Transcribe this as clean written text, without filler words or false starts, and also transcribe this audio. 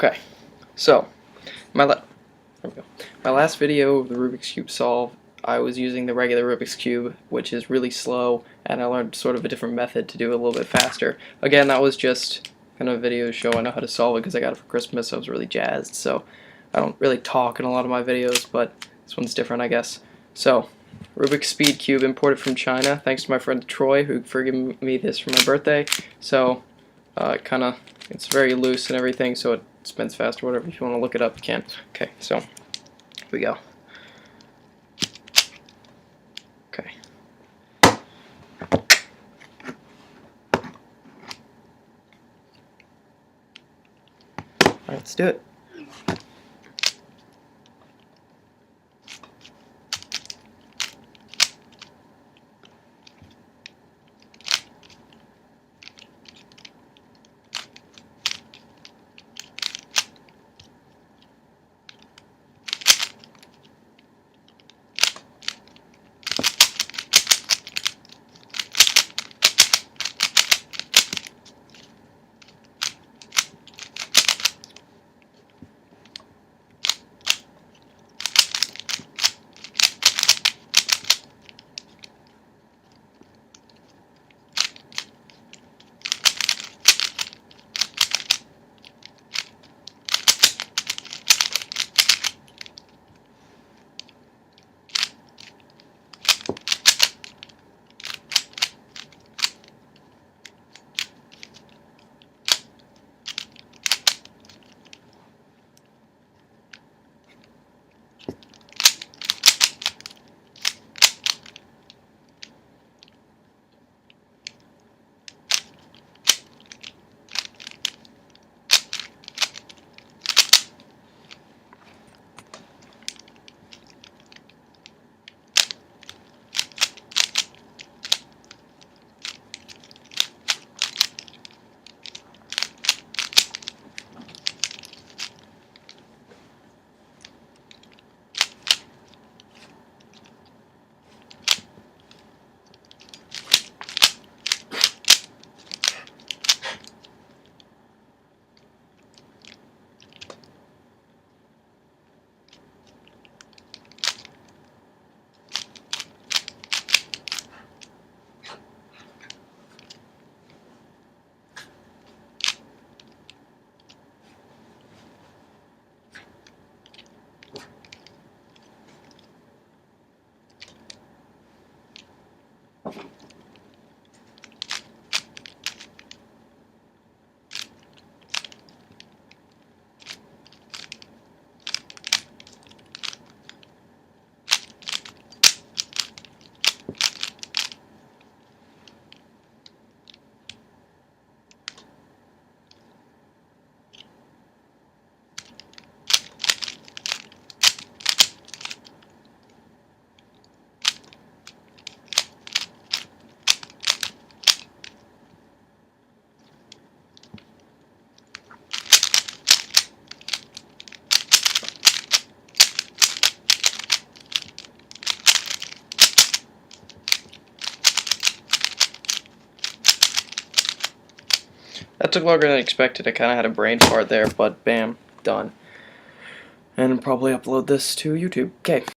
Okay, so my la there we go. My last video of the Rubik's Cube solve, I was using the regular Rubik's Cube, which is really slow, and I learned sort of a different method to do it a little bit faster. Again, that was just kind of a video to show I know how to solve it because I got it for Christmas, so I was really jazzed. So I don't really talk in a lot of my videos, but this one's different, I guess. So, Rubik's Speed Cube imported from China, thanks to my friend Troy, who forgave me this for my birthday. So, it's very loose and everything, so it spins fast or whatever. If you want to look it up, you can. Okay, so here we go. Okay. Alright, let's do it. That took longer than expected. I kind of had a brain fart there, but bam, done. And I'll probably upload this to YouTube. Okay.